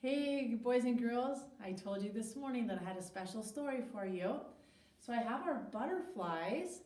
Hey, boys and girls, I told you this morning that I had a special story for you. So I have our butterflies,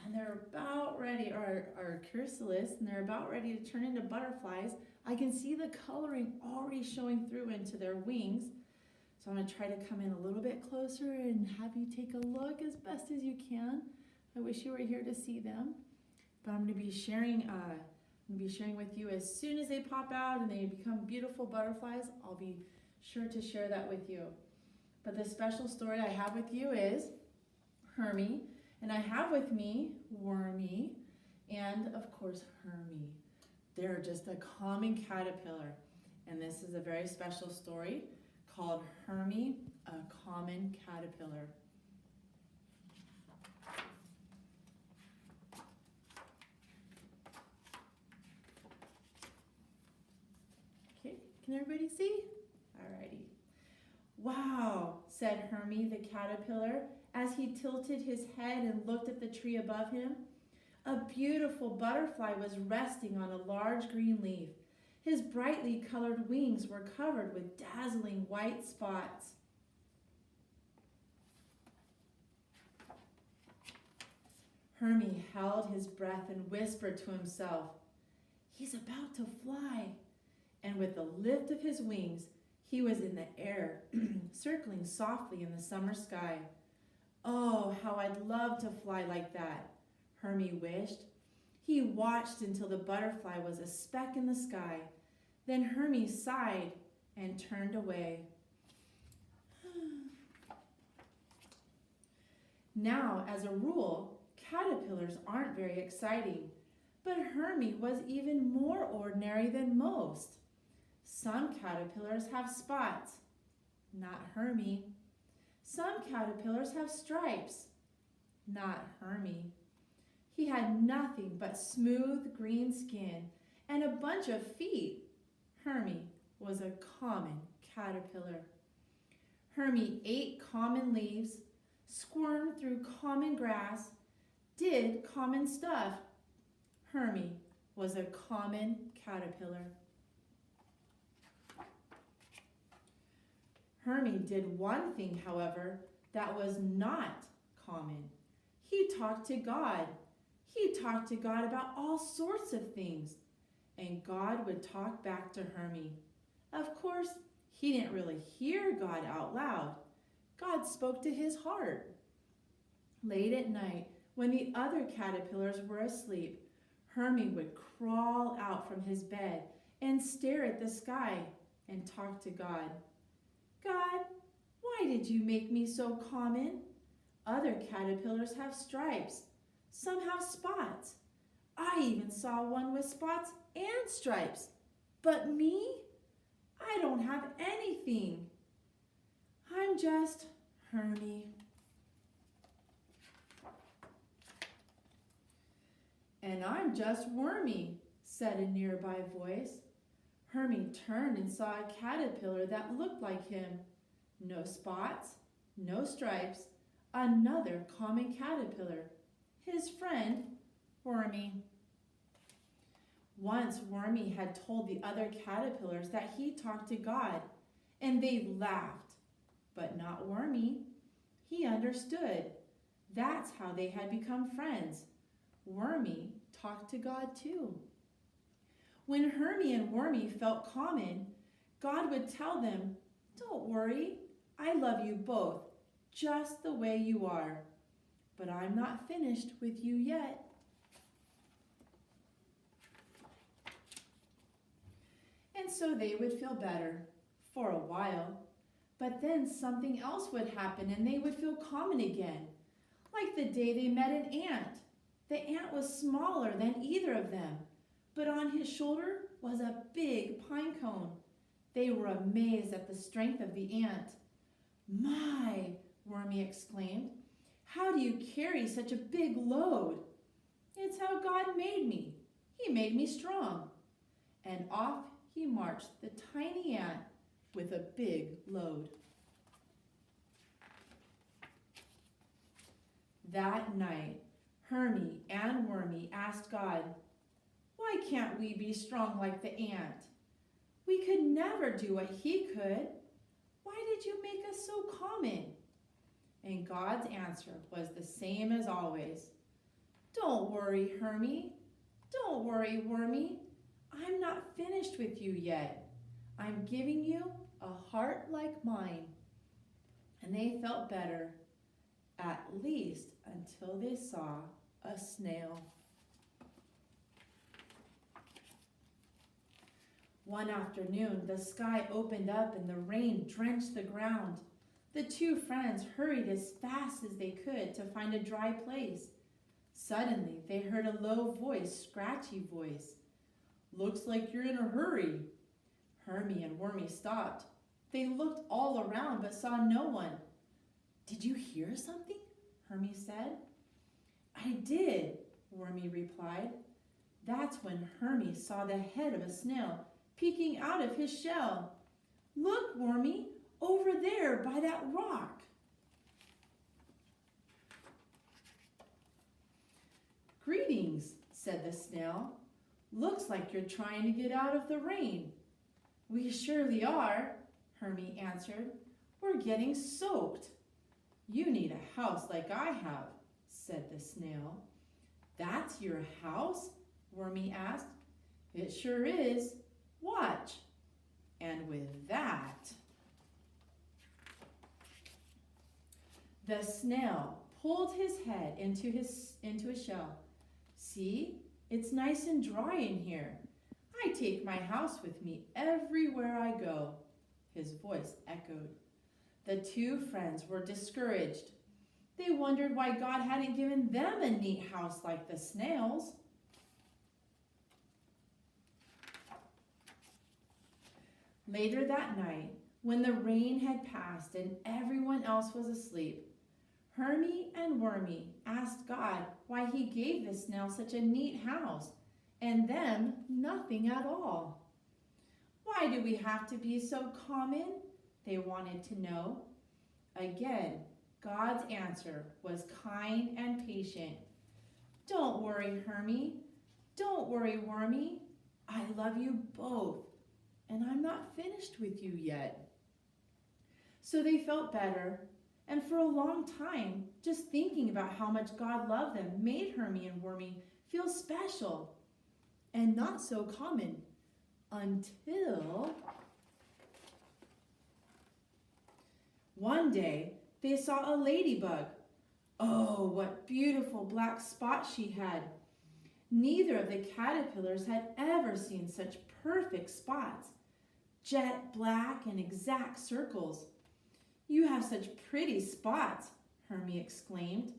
and they're about ready, or our chrysalis, and they're about ready to turn into butterflies. I can see the coloring already showing through into their wings. So I'm going to try to come in a little bit closer and have you take a look as best as you can. I wish you were here to see them, but I'm going to be sharing with you as soon as they pop out and they become beautiful butterflies. I'll be sure to share that with you. But the special story I have with you is Hermie, and I have with me Wormy and of course Hermie. They're just a common caterpillar, and this is a very special story called Hermie, a common caterpillar. Can everybody see? Alrighty. Wow, said Hermie the caterpillar as he tilted his head and looked at the tree above him. A beautiful butterfly was resting on a large green leaf. His brightly colored wings were covered with dazzling white spots. Hermie held his breath and whispered to himself, "He's about to fly." And with the lift of his wings, he was in the air, circling softly in the summer sky. Oh, how I'd love to fly like that, Hermie wished. He watched until the butterfly was a speck in the sky. Then Hermie sighed and turned away. Now, as a rule, caterpillars aren't very exciting, but Hermie was even more ordinary than most. Some caterpillars have spots, not Hermie. Some caterpillars have stripes, not Hermie. He had nothing but smooth green skin and a bunch of feet. Hermie was a common caterpillar. Hermie ate common leaves, squirmed through common grass, did common stuff. Hermie was a common caterpillar. Hermie did one thing, however, that was not common. He talked to God. He talked to God about all sorts of things, and God would talk back to Hermie. Of course, he didn't really hear God out loud. God spoke to his heart. Late at night, when the other caterpillars were asleep, Hermie would crawl out from his bed and stare at the sky and talk to God. God, why did you make me so common? Other caterpillars have stripes. Some have spots. I even saw one with spots and stripes. But me? I don't have anything. I'm just Hermie. And I'm just Wormy, said a nearby voice. Hermie turned and saw a caterpillar that looked like him. No spots, no stripes, another common caterpillar, his friend, Wormy. Once Wormy had told the other caterpillars that he talked to God, and they laughed. But not Wormy. He understood. That's how they had become friends. Wormy talked to God too. When Hermie and Wormy felt common, God would tell them, "Don't worry, I love you both, just the way you are. But I'm not finished with you yet." And so they would feel better for a while, but then something else would happen and they would feel common again, like the day they met an ant. The ant was smaller than either of them, but on his shoulder was a big pine cone. They were amazed at the strength of the ant. "My," Wormy exclaimed, "how do you carry such a big load?" "It's how God made me. He made me strong." And off he marched, the tiny ant with a big load. That night, Hermie and Wormy asked God, "Why can't we be strong like the ant?" We could never do what he could. Why did you make us so common? And God's answer was the same as always. Don't worry, Hermie. Don't worry, Wormy. I'm not finished with you yet. I'm giving you a heart like mine. And they felt better, at least until they saw a snail. One afternoon, the sky opened up and the rain drenched the ground. The two friends hurried as fast as they could to find a dry place. Suddenly, they heard a low voice, scratchy voice. Looks like you're in a hurry. Hermie and Wormy stopped. They looked all around but saw no one. Did you hear something? Hermie said. I did, Wormy replied. That's when Hermie saw the head of a snail peeking out of his shell. Look, Wormy, over there by that rock. Greetings, said the snail. Looks like you're trying to get out of the rain. We surely are, Hermie answered. We're getting soaked. You need a house like I have, said the snail. That's your house? Wormy asked. It sure is. Watch. And with that, the snail pulled his head into a shell. See, it's nice and dry in here. I take my house with me everywhere I go. His voice echoed. The two friends were discouraged. They wondered why God hadn't given them a neat house like the snails. Later that night, when the rain had passed and everyone else was asleep, Hermie and Wormy asked God why he gave the snail such a neat house and them nothing at all. Why do we have to be so common? They wanted to know. Again, God's answer was kind and patient. Don't worry, Hermie. Don't worry, Wormy. I love you both, and I'm not finished with you yet. So they felt better, and for a long time, just thinking about how much God loved them made Hermie and Wormy feel special and not so common until one day they saw a ladybug. Oh, what beautiful black spots she had. Neither of the caterpillars had ever seen such perfect spots, jet black and exact circles. You have such pretty spots, Hermie exclaimed.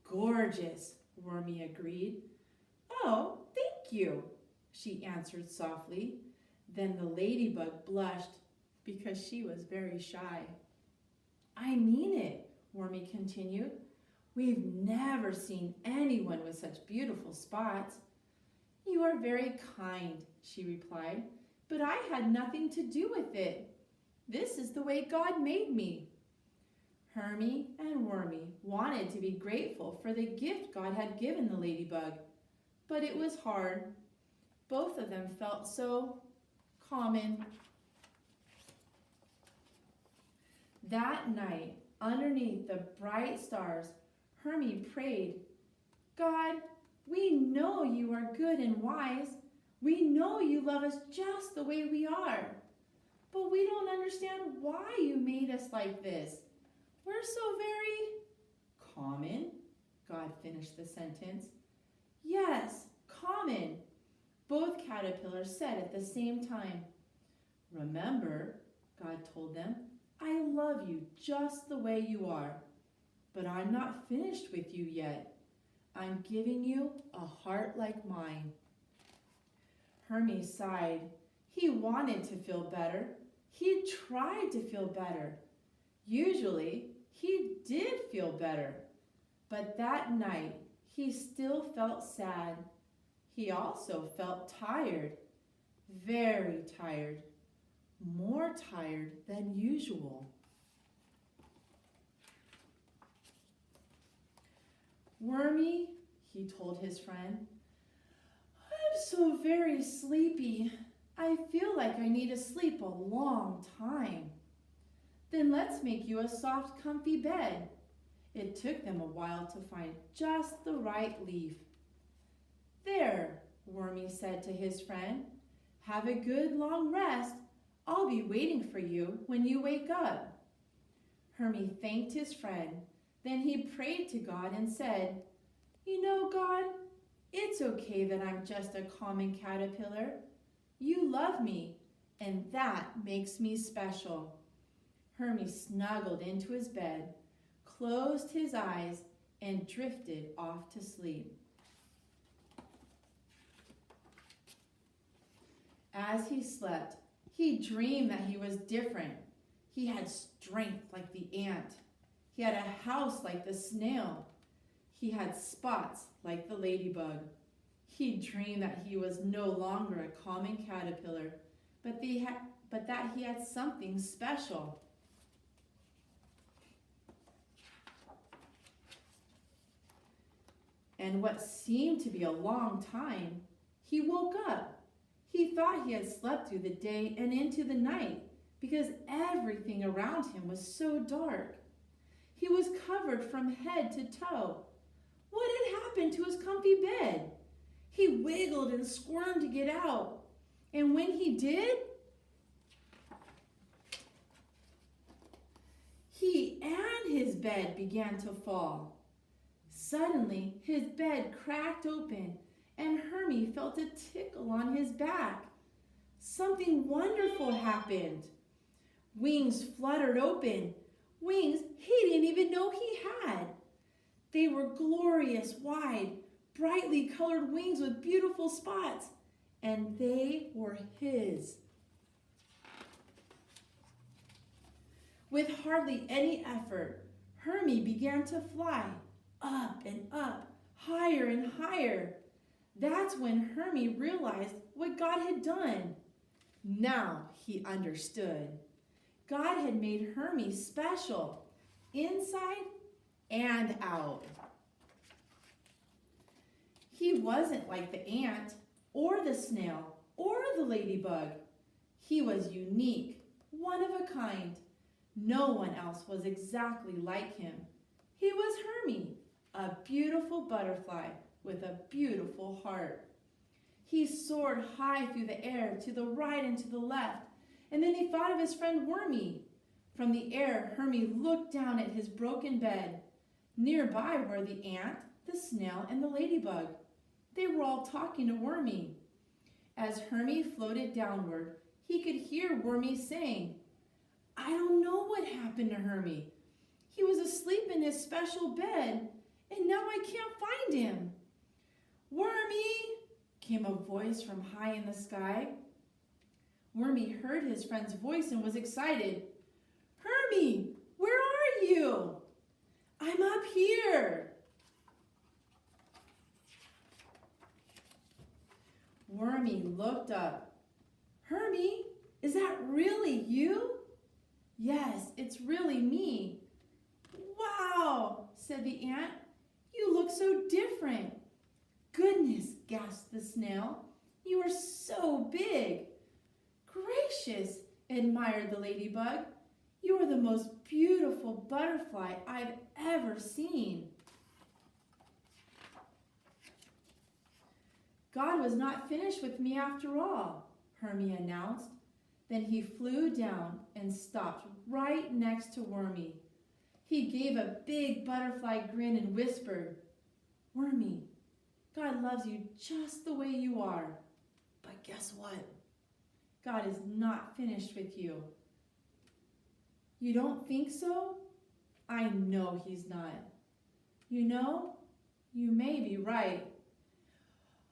Gorgeous, Wormy agreed. Oh, thank you, she answered softly. Then the ladybug blushed because she was very shy. I mean it, Wormy continued. We've never seen anyone with such beautiful spots. You are very kind, she replied, but I had nothing to do with it. This is the way God made me. Hermie and Wormy wanted to be grateful for the gift God had given the ladybug, but it was hard. Both of them felt so common. That night, underneath the bright stars, Hermie prayed, God, we know you are good and wise. We know you love us just the way we are. But we don't understand why you made us like this. We're so very common, God finished the sentence. Yes, common, both caterpillars said at the same time. Remember, God told them, I love you just the way you are, but I'm not finished with you yet. I'm giving you a heart like mine. Hermie sighed. He wanted to feel better. He tried to feel better. Usually, he did feel better. But that night, he still felt sad. He also felt tired, very tired, more tired than usual. Wormy, he told his friend, I'm so very sleepy. I feel like I need to sleep a long time." "Then let's make you a soft, comfy bed." It took them a while to find just the right leaf. "There," Wormy said to his friend. "Have a good long rest. I'll be waiting for you when you wake up." Hermie thanked his friend. Then he prayed to God and said, "You know, God, it's okay that I'm just a common caterpillar. You love me, and that makes me special." Hermie snuggled into his bed, closed his eyes, and drifted off to sleep. As he slept, he dreamed that he was different. He had strength like the ant. He had a house like the snail. He had spots like the ladybug. He dreamed that he was no longer a common caterpillar, but that he had something special. And what seemed to be a long time, he woke up. He thought he had slept through the day and into the night because everything around him was so dark. He was covered from head to toe. What had happened to his comfy bed? He wiggled and squirmed to get out. And when he did, he and his bed began to fall. Suddenly, his bed cracked open, and Hermie felt a tickle on his back. Something wonderful happened. Wings fluttered open, wings he didn't even know he had. They were glorious, wide, brightly colored wings with beautiful spots, and they were his. With hardly any effort, Hermie began to fly, up and up, higher and higher. That's when Hermie realized what God had done. Now he understood. God had made Hermie special, inside and out. He wasn't like the ant, or the snail, or the ladybug. He was unique, one of a kind. No one else was exactly like him. He was Hermie, a beautiful butterfly with a beautiful heart. He soared high through the air to the right and to the left, and then he thought of his friend Wormy. From the air, Hermie looked down at his broken bed. Nearby were the ant, the snail, and the ladybug. They were all talking to Wormy. As Hermie floated downward, he could hear Wormy saying, "I don't know what happened to Hermie. He was asleep in his special bed, and now I can't find him." "Wormy!" came a voice from high in the sky. Wormy heard his friend's voice and was excited. "Hermie, where are you?" "I'm up here." Wormy looked up. "Hermie, is that really you?" "Yes, it's really me." "Wow," said the ant. "You look so different." "Goodness," gasped the snail. "You are so big." "Gracious," admired the ladybug. "You are the most beautiful butterfly I've ever seen." "God was not finished with me after all," Hermie announced. Then he flew down and stopped right next to Wormy. He gave a big butterfly grin and whispered, "Wormy, God loves you just the way you are. But guess what? God is not finished with you." "You don't think so?" "I know he's not." "You know, you may be right.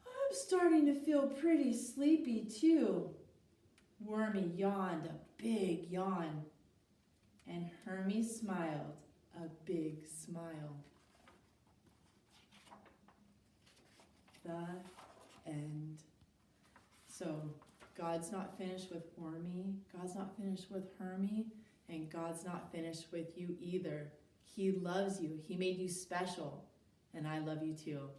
I'm starting to feel pretty sleepy too." Wormy yawned a big yawn, and Hermie smiled a big smile. The end. So God's not finished with Wormy, God's not finished with Hermie, and God's not finished with you either. He loves you. He made you special, and I love you too.